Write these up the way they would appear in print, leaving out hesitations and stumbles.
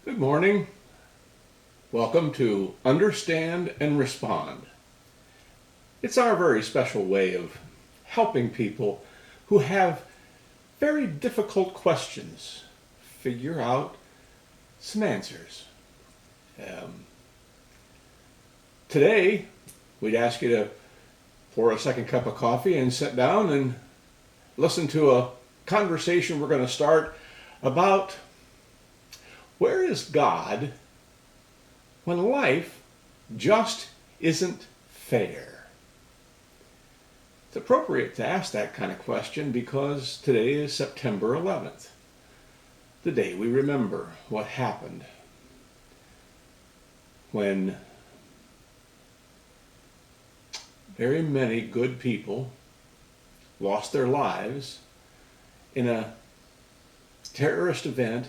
Good morning. Welcome to Understand and Respond. It's our very special way of helping people who have very difficult questions figure out some answers. Today, we'd ask you to pour a second cup of coffee and sit down and listen to a conversation we're going to start about where is God when life just isn't fair? It's appropriate to ask that kind of question because today is September 11th, the day we remember what happened when very many good people lost their lives in a terrorist event.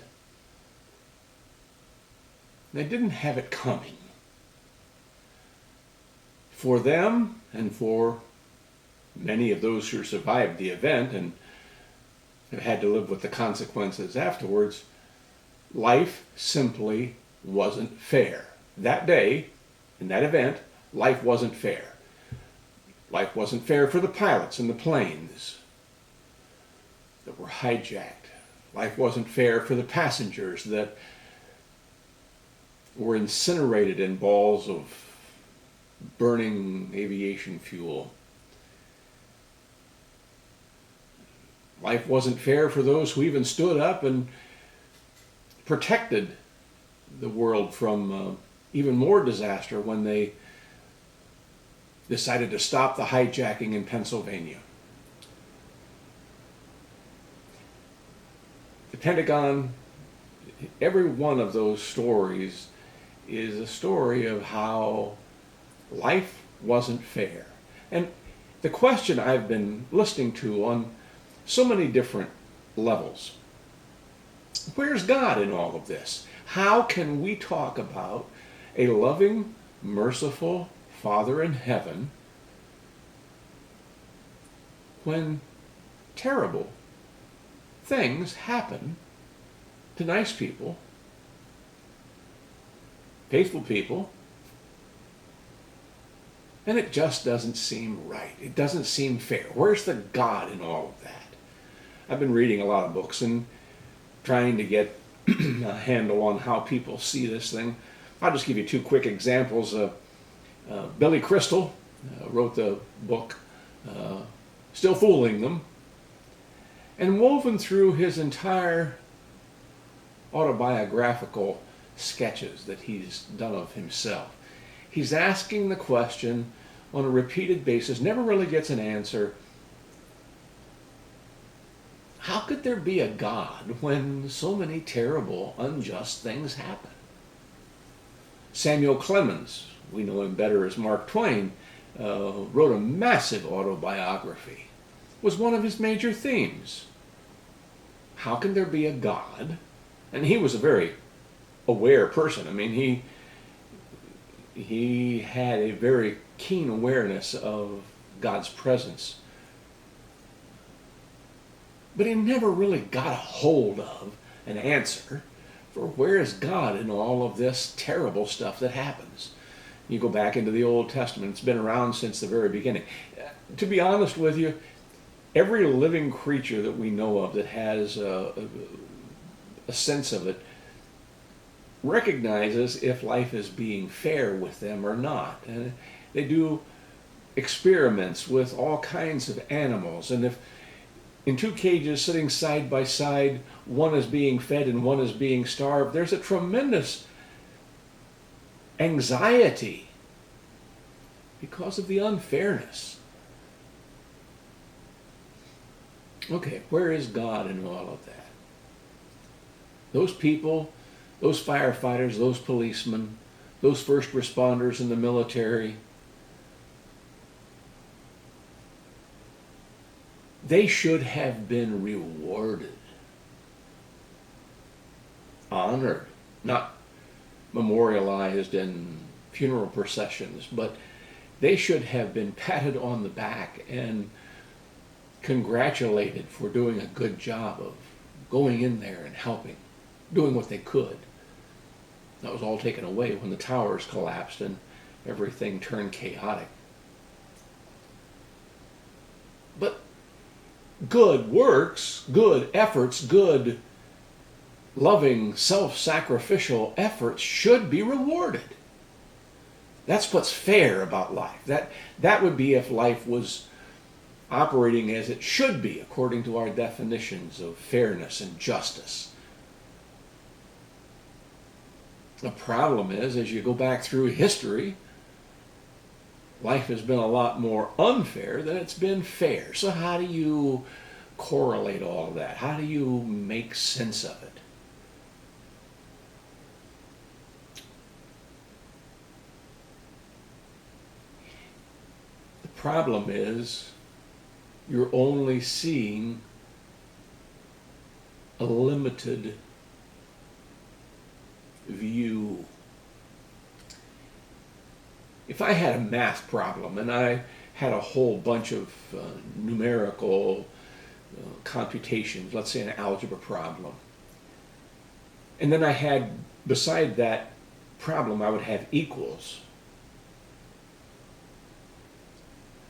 They didn't have it coming. For them and for many of those who survived the event and have had to live with the consequences afterwards, life simply wasn't fair. That day, in that event, life wasn't fair. Life wasn't fair for the pilots in the planes that were hijacked. Life wasn't fair for the passengers that were incinerated in balls of burning aviation fuel. Life wasn't fair for those who even stood up and protected the world from even more disaster when they decided to stop the hijacking in Pennsylvania. The Pentagon, every one of those stories is a story of how life wasn't fair. And the question I've been listening to on so many different levels, where's God in all of this? How can we talk about a loving, merciful Father in heaven when terrible things happen to nice people, faithful people, and it just doesn't seem right. It doesn't seem fair. Where's the God in all of that? I've been reading a lot of books and trying to get a handle on how people see this thing. I'll just give you two quick examples. Billy Crystal wrote the book Still Fooling Them, and woven through his entire autobiographical sketches that he's done of himself, he's asking the question on a repeated basis, never really gets an answer. How could there be a God when so many terrible, unjust things happen? Samuel Clemens, we know him better as Mark Twain, wrote a massive autobiography. It was one of his major themes. How can there be a God? And he was a very aware person. I mean, he had a very keen awareness of God's presence. But he never really got a hold of an answer for where is God in all of this terrible stuff that happens. You go back into the Old Testament, it's been around since the very beginning. To be honest with you, every living creature that we know of that has a sense of it recognizes if life is being fair with them or not. And they do experiments with all kinds of animals. And if in two cages sitting side by side, one is being fed and one is being starved, there's a tremendous anxiety because of the unfairness. Okay, where is God in all of that? Those people, those firefighters, those policemen, those first responders in the military, they should have been rewarded, honored, not memorialized in funeral processions, but they should have been patted on the back and congratulated for doing a good job of going in there and helping, doing what they could. That was all taken away when the towers collapsed and everything turned chaotic. But good works, good efforts, good loving, self-sacrificial efforts should be rewarded. That's what's fair about life. That would be if life was operating as it should be according to our definitions of fairness and justice. The problem is, as you go back through history, life has been a lot more unfair than it's been fair. So how do you correlate all of that? How do you make sense of it? The problem is you're only seeing a limited view. If I had a math problem and I had a whole bunch of numerical computations, let's say an algebra problem, and then I had, beside that problem, I would have equals.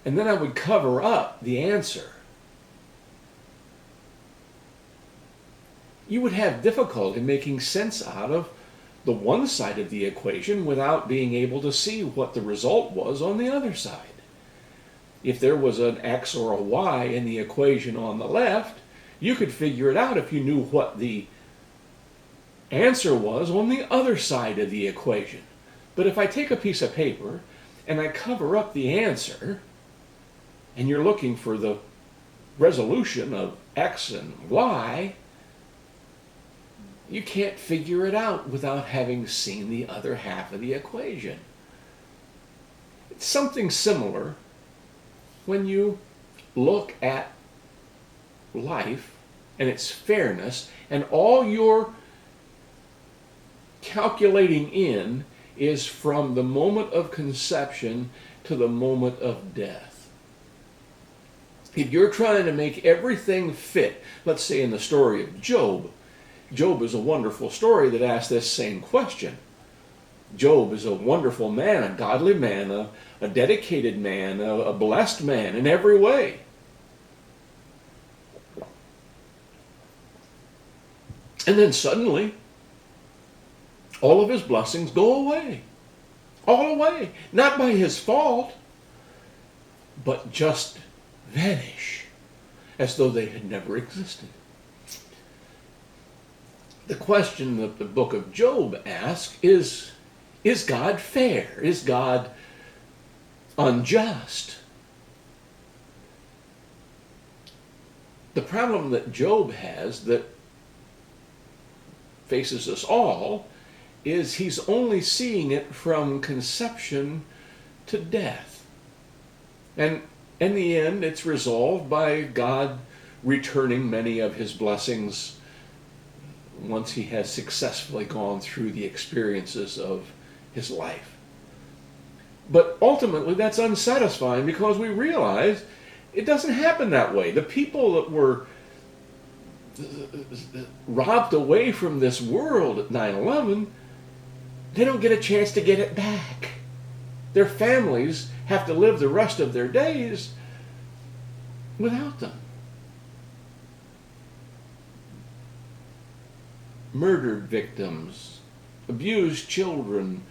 And then I would cover up the answer. You would have difficulty making sense out of the one side of the equation without being able to see what the result was on the other side. If there was an x or a y in the equation on the left, you could figure it out if you knew what the answer was on the other side of the equation. But if I take a piece of paper and I cover up the answer, and you're looking for the resolution of x and y, you can't figure it out without having seen the other half of the equation. It's something similar when you look at life and its fairness, and all you're calculating in is from the moment of conception to the moment of death. If you're trying to make everything fit, let's say in the story of Job, Job is a wonderful story that asks this same question. Job is a wonderful man, a godly man, a dedicated man, a blessed man in every way. And then suddenly, all of his blessings go away. All away. Not by his fault, but just vanish, as though they had never existed. The question that the book of Job asks is God fair? Is God unjust? The problem that Job has that faces us all is he's only seeing it from conception to death. And in the end, it's resolved by God returning many of his blessings once he has successfully gone through the experiences of his life. But ultimately, that's unsatisfying because we realize it doesn't happen that way. The people that were robbed away from this world at 9/11, they don't get a chance to get it back. Their families have to live the rest of their days without them. Murdered victims, abused children,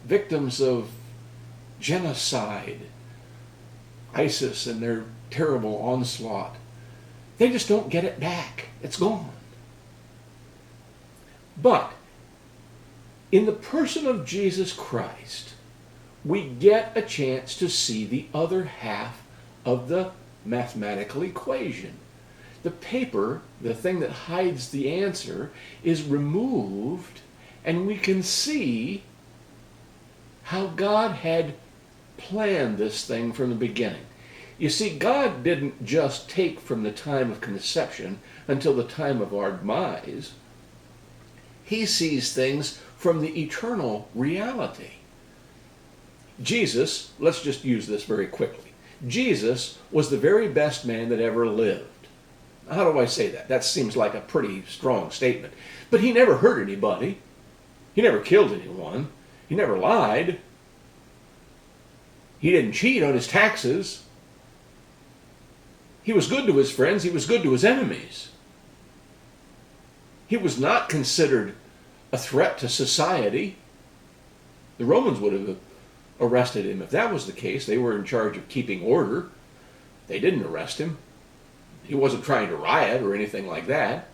victims of genocide, ISIS and their terrible onslaught. They just don't get it back. It's gone. But in the person of Jesus Christ, we get a chance to see the other half of the mathematical equation. The paper, the thing that hides the answer, is removed, and we can see how God had planned this thing from the beginning. You see, God didn't just take from the time of conception until the time of our demise. He sees things from the eternal reality. Jesus, let's just use this very quickly. Jesus was the very best man that ever lived. How do I say that? That seems like a pretty strong statement. But he never hurt anybody. He never killed anyone. He never lied. He didn't cheat on his taxes. He was good to his friends. He was good to his enemies. He was not considered a threat to society. The Romans would have arrested him if that was the case. They were in charge of keeping order. They didn't arrest him. He wasn't trying to riot or anything like that.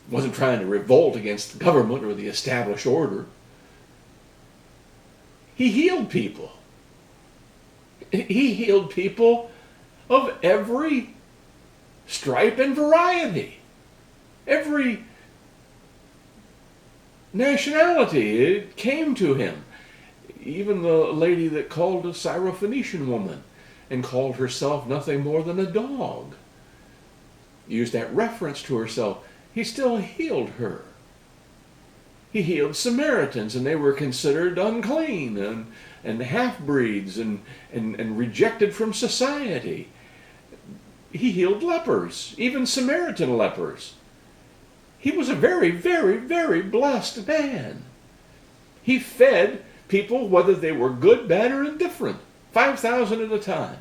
He wasn't trying to revolt against the government or the established order. He healed people. He healed people of every stripe and variety. Every nationality, it came to him. Even the lady that called a Syrophoenician woman and called herself nothing more than a dog, used that reference to herself. He still healed her. He healed Samaritans, and they were considered unclean and half-breeds and rejected from society. He healed lepers, even Samaritan lepers. He was a very, very, very blessed man. He fed people, whether they were good, bad, or indifferent, 5,000 at a time.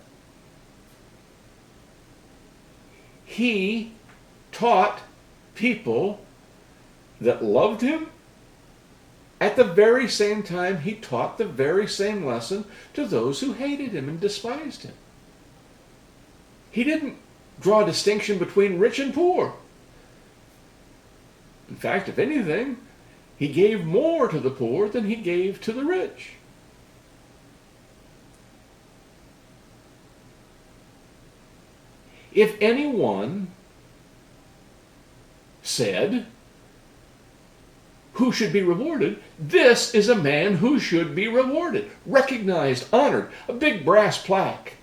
He taught people that loved him. At the very same time, he taught the very same lesson to those who hated him and despised him. He didn't draw a distinction between rich and poor. In fact, if anything, he gave more to the poor than he gave to the rich. If anyone said, who should be rewarded? This is a man who should be rewarded, recognized, honored, a big brass plaque.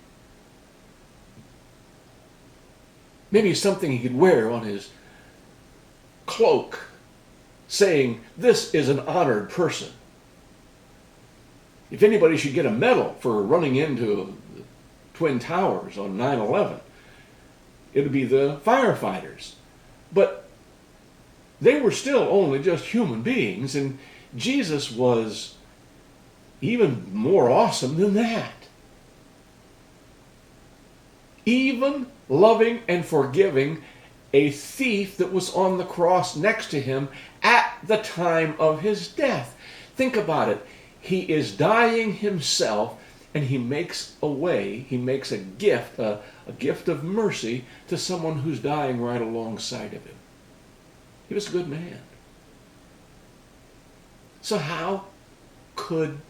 Maybe something he could wear on his cloak, saying, this is an honored person. If anybody should get a medal for running into the Twin Towers on 9/11, it would be the firefighters. But they were still only just human beings, and Jesus was even more awesome than that. Even loving and forgiving a thief that was on the cross next to him at the time of his death. Think about it. He is dying himself, and he makes a way, he makes a gift of mercy to someone who's dying right alongside of him. He was a good man. So how could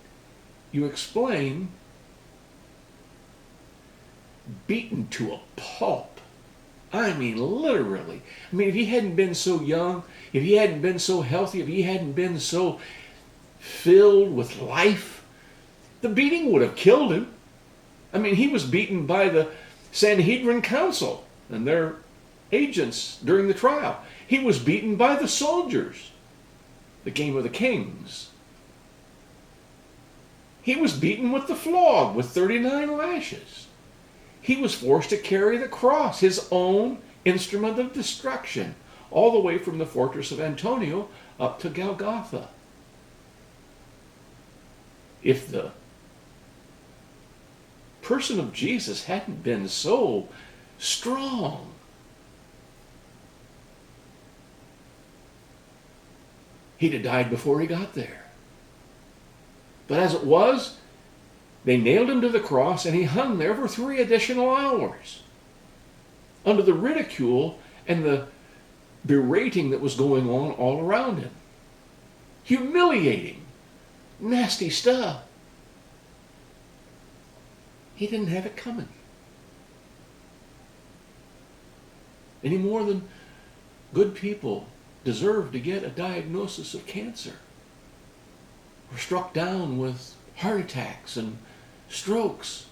you explain beaten to a pulp? I mean, literally. I mean, if he hadn't been so young, if he hadn't been so healthy, if he hadn't been so filled with life, the beating would have killed him. I mean, he was beaten by the Sanhedrin Council and their agents during the trial. He was beaten by the soldiers, the Game of the Kings. He was beaten with the flog with 39 lashes. He was forced to carry the cross, his own instrument of destruction, all the way from the fortress of Antonia up to Golgotha. If the person of Jesus hadn't been so strong, he'd have died before he got there. But as it was, they nailed him to the cross, and he hung there for 3 additional hours under the ridicule and the berating that was going on all around him. Humiliating, nasty stuff. He didn't have it coming. Any more than good people deserve to get a diagnosis of cancer, or struck down with heart attacks and strokes,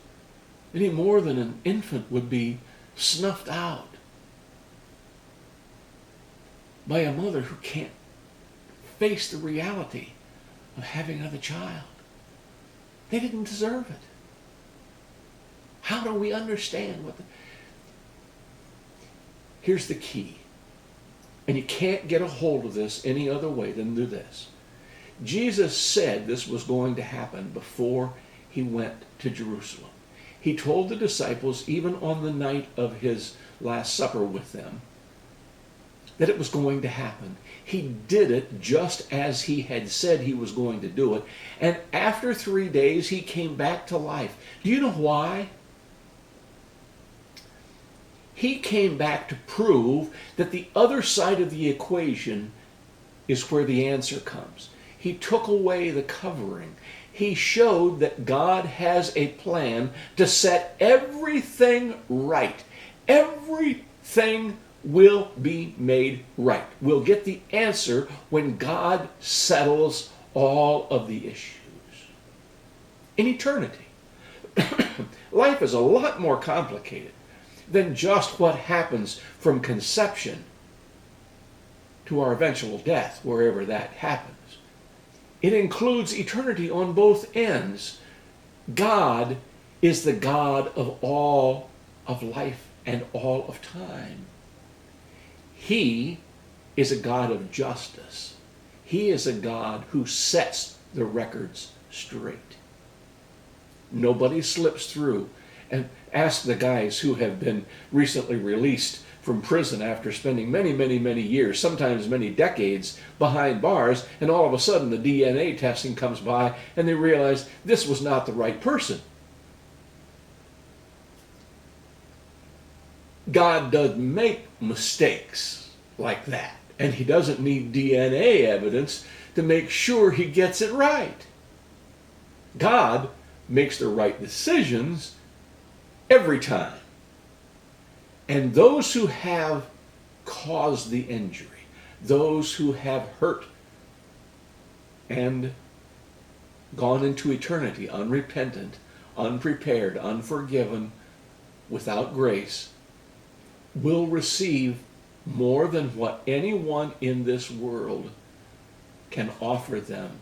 any more than an infant would be snuffed out by a mother who can't face the reality of having another child. They didn't deserve it. How do we understand what Here's the key. And you can't get a hold of this any other way than through this. Jesus said this was going to happen before he went to Jerusalem. He told the disciples, even on the night of his Last Supper with them, that it was going to happen. He did it just as he had said he was going to do it. And after 3 days, he came back to life. Do you know why? He came back to prove that the other side of the equation is where the answer comes. He took away the covering. He showed that God has a plan to set everything right. Everything will be made right. We'll get the answer when God settles all of the issues. In eternity, life is a lot more complicated than just what happens from conception to our eventual death, wherever that happens. It includes eternity on both ends. God is the God of all of life and all of time. He is a God of justice. He is a God who sets the records straight. Nobody slips through. And ask the guys who have been recently released from prison after spending many years, sometimes many decades, behind bars, and all of a sudden the DNA testing comes by and they realize this was not the right person. God doesn't make mistakes like that, and he doesn't need DNA evidence to make sure he gets it right. God makes the right decisions every time. And those who have caused the injury, those who have hurt and gone into eternity unrepentant, unprepared, unforgiven, without grace, will receive more than what anyone in this world can offer them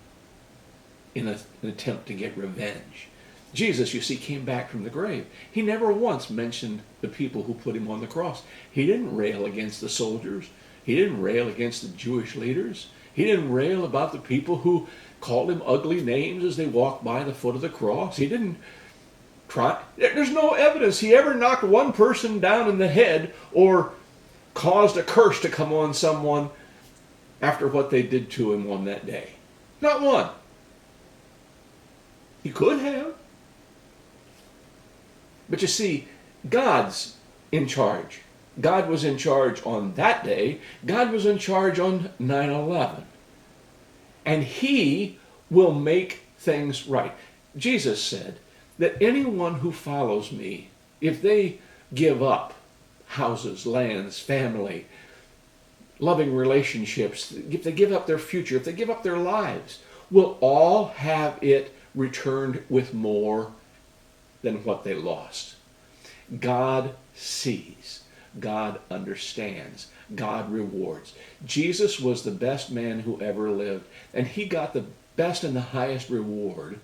in an attempt to get revenge. Jesus, you see, came back from the grave. He never once mentioned the people who put him on the cross. He didn't rail against the soldiers. He didn't rail against the Jewish leaders. He didn't rail about the people who called him ugly names as they walked by the foot of the cross. He didn't try. There's no evidence he ever knocked one person down in the head or caused a curse to come on someone after what they did to him on that day. Not one. He could have. But you see, God's in charge. God was in charge on that day. God was in charge on 9/11. And he will make things right. Jesus said that anyone who follows me, if they give up houses, lands, family, loving relationships, if they give up their future, if they give up their lives, will all have it returned with more than what they lost. God sees. God understands. God rewards. Jesus was the best man who ever lived, and he got the best and the highest reward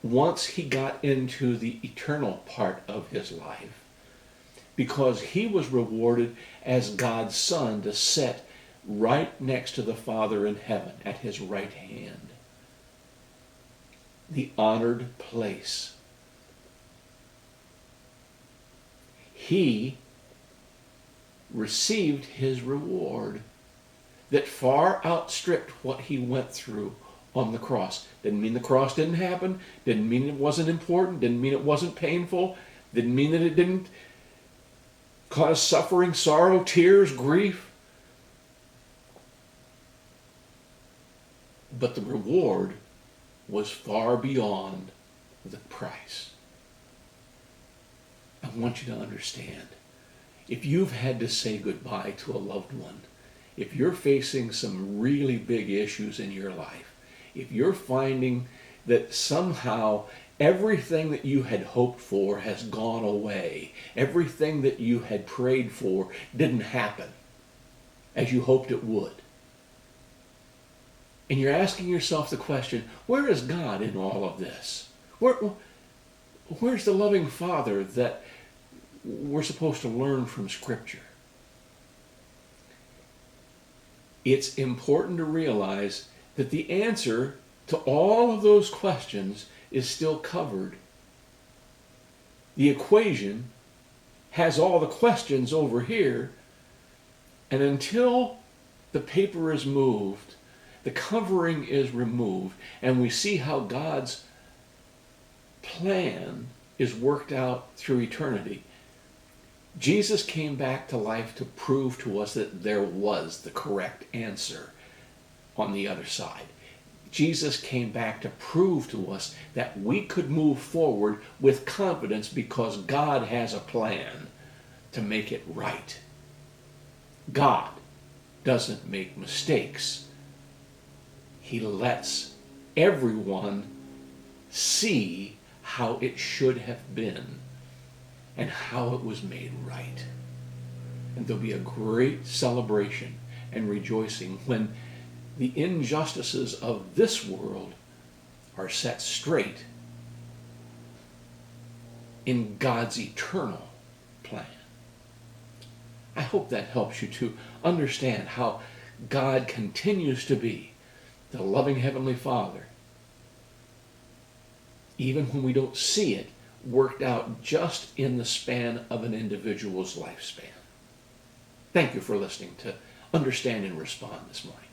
once he got into the eternal part of his life, because he was rewarded as God's Son to sit right next to the Father in heaven at his right hand. The honored place. He received his reward that far outstripped what he went through on the cross. Didn't mean the cross didn't happen, didn't mean it wasn't important, didn't mean it wasn't painful, didn't mean that it didn't cause suffering, sorrow, tears, grief. But the reward was far beyond the price. I want you to understand, if you've had to say goodbye to a loved one, if you're facing some really big issues in your life, if you're finding that somehow everything that you had hoped for has gone away, everything that you had prayed for didn't happen as you hoped it would, and you're asking yourself the question, where is God in all of this? Where's the loving Father that we're supposed to learn from Scripture? it's important to realize that the answer to all of those questions is still covered. The equation has all the questions over here, and until the paper is moved, the covering is removed, and we see how God's plan is worked out through eternity. Jesus came back to life to prove to us that there was the correct answer on the other side. Jesus came back to prove to us that we could move forward with confidence because God has a plan to make it right. God doesn't make mistakes. He lets everyone see how it should have been and how it was made right. And there'll be a great celebration and rejoicing when the injustices of this world are set straight in God's eternal plan. I hope that helps you to understand how God continues to be the loving Heavenly Father, even when we don't see it worked out just in the span of an individual's lifespan. Thank you for listening to Understand and Respond this morning.